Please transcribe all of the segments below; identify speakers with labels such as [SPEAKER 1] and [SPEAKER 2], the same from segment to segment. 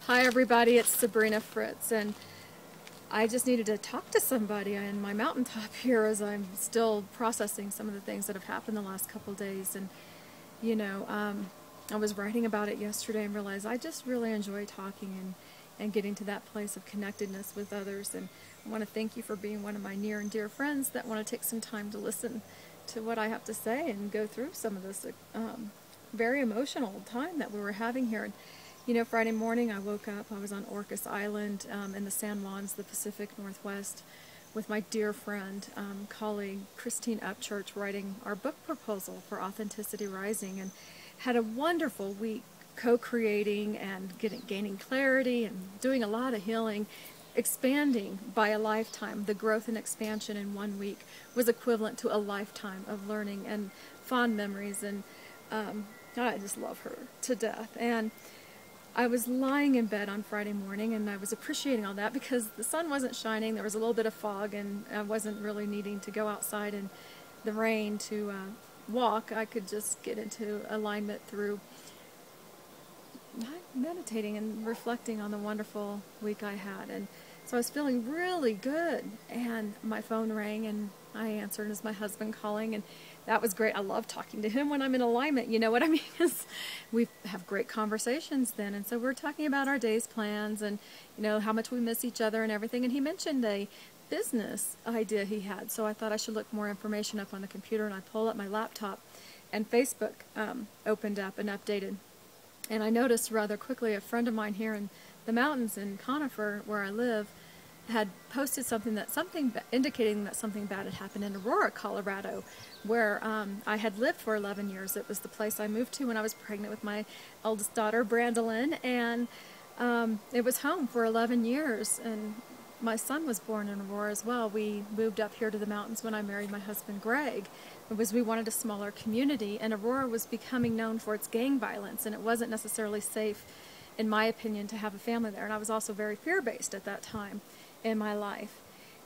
[SPEAKER 1] Hi everybody, it's Sabrina Fritts, and I just needed to talk to somebody on my mountaintop here as I'm still processing some of the things that have happened the last couple of days. And you know, I was writing about it yesterday and realized I just really enjoy talking and getting to that place of connectedness with others. And I want to thank you for being one of my near and dear friends that want to take some time to listen to what I have to say and go through some of this very emotional time that we were having here. And you know, Friday morning I woke up, I was on Orcas Island in the San Juans, the Pacific Northwest, with my dear friend, colleague, Christine Upchurch, writing our book proposal for Authenticity Rising, and had a wonderful week co-creating and gaining clarity and doing a lot of healing, expanding by a lifetime. The growth and expansion in 1 week was equivalent to a lifetime of learning and fond memories, and I just love her to death. And I was lying in bed on Friday morning and I was appreciating all that because the sun wasn't shining, there was a little bit of fog, and I wasn't really needing to go outside in the rain to walk. I could just get into alignment through meditating and reflecting on the wonderful week I had. And so I was feeling really good, and my phone rang and I answered. As my husband calling, and that was great. I love talking to him when I'm in alignment, you know what I mean? We have great conversations then, and so we're talking about our day's plans and, you know, how much we miss each other and everything. And he mentioned a business idea he had, so I thought I should look more information up on the computer, and I pulled up my laptop and Facebook opened up and updated. And I noticed rather quickly a friend of mine here in the mountains in Conifer, where I live, had posted something indicating that something bad had happened in Aurora, Colorado, where I had lived for 11 years. It was the place I moved to when I was pregnant with my eldest daughter, Brandolyn, and it was home for 11 years. And my son was born in Aurora as well. We moved up here to the mountains when I married my husband, Greg. We wanted a smaller community, and Aurora was becoming known for its gang violence, and it wasn't necessarily safe, in my opinion, to have a family there. And I was also very fear-based at that time in my life.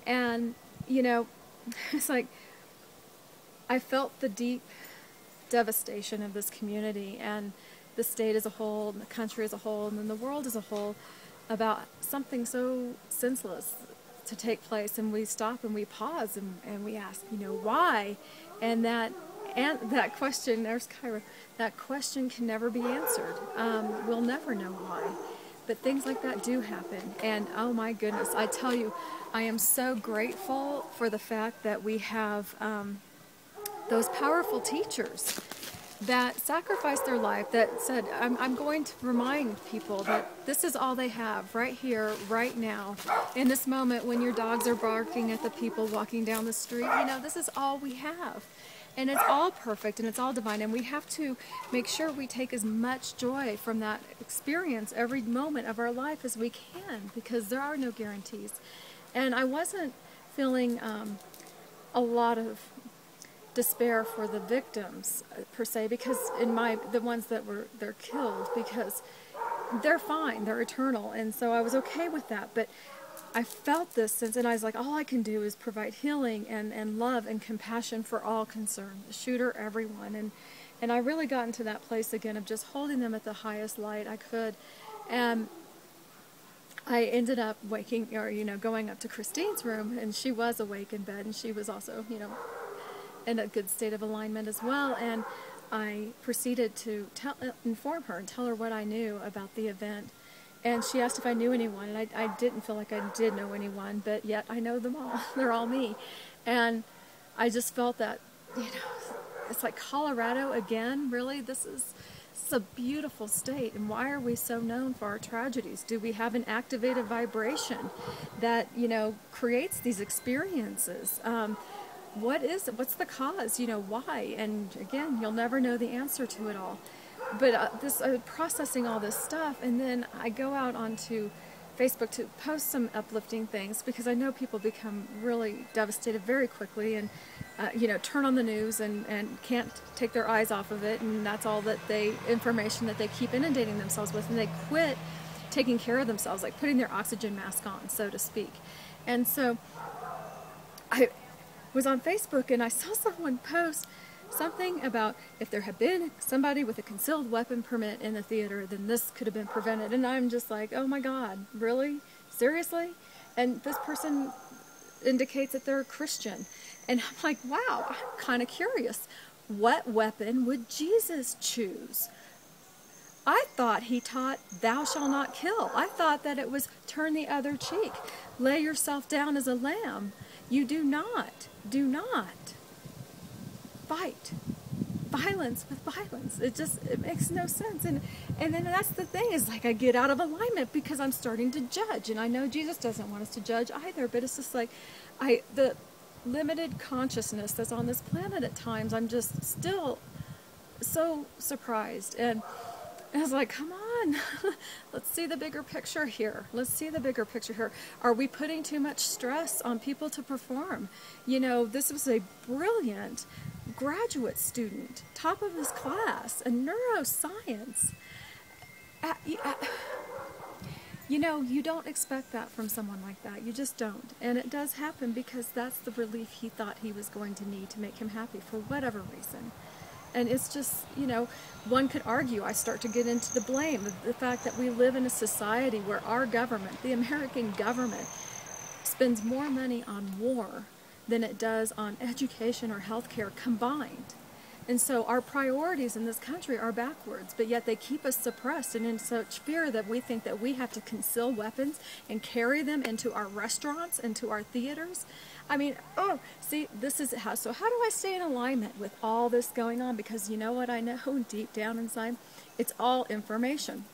[SPEAKER 1] And, you know, it's like I felt the deep devastation of this community and the state as a whole, and the country as a whole, and then the world as a whole, about something so senseless to take place. And we stop and we pause and we ask, you know, why? And that question, there's Kyra, that question can never be answered. We'll never know why. But things like that do happen. And oh my goodness, I tell you, I am so grateful for the fact that we have those powerful teachers that sacrificed their life, that said, I'm going to remind people that this is all they have right here, right now, in this moment when your dogs are barking at the people walking down the street. You know, this is all we have. And it's all perfect and it's all divine, and we have to make sure we take as much joy from that experience every moment of our life as we can, because there are no guarantees. And I wasn't feeling a lot of despair for the victims per se, because the ones that they're killed, because they're fine, they're eternal, and so I was okay with that. But I felt this sense, and I was like, all I can do is provide healing and love and compassion for all concerned, the shooter, everyone. And I really got into that place again of just holding them at the highest light I could. And I ended up going up to Christine's room, and she was awake in bed, and she was also, you know, in a good state of alignment as well. And I proceeded to inform her and tell her what I knew about the event. And she asked if I knew anyone, and I didn't feel like I did know anyone, but yet I know them all. They're all me. And I just felt that, you know, it's like Colorado again, really? This is a beautiful state, and why are we so known for our tragedies? Do we have an activated vibration that, you know, creates these experiences? What's the cause? You know, why? And again, you'll never know the answer to it all. But processing all this stuff, and then I go out onto Facebook to post some uplifting things, because I know people become really devastated very quickly, and you know, turn on the news and can't take their eyes off of it, and that's all that information that they keep inundating themselves with, and they quit taking care of themselves, like putting their oxygen mask on, so to speak. And so I was on Facebook and I saw someone post something about if there had been somebody with a concealed weapon permit in the theater, then this could have been prevented. And I'm just like, oh my God, really? Seriously? And this person indicates that they're a Christian. And I'm like, wow, I'm kind of curious. What weapon would Jesus choose? I thought he taught, thou shalt not kill. I thought that it was turn the other cheek. Lay yourself down as a lamb. You do not fight violence with violence. It makes no sense. And then that's the thing, is like I get out of alignment because I'm starting to judge. And I know Jesus doesn't want us to judge either, but it's just like the limited consciousness that's on this planet at times, I'm just still so surprised. And I was like, come on, let's see the bigger picture here. Let's see the bigger picture here. Are we putting too much stress on people to perform? You know, this was a brilliant graduate student, top of his class, in neuroscience. You know, you don't expect that from someone like that. You just don't. And it does happen because that's the relief he thought he was going to need to make him happy for whatever reason. And it's just, you know, one could argue, I start to get into the blame of the fact that we live in a society where our government, the American government, spends more money on war than it does on education or healthcare combined. And so our priorities in this country are backwards, but yet they keep us suppressed and in such fear that we think that we have to conceal weapons and carry them into our restaurants, into our theaters. I mean, oh, see, this is how. So how do I stay in alignment with all this going on? Because you know what I know deep down inside? It's all information.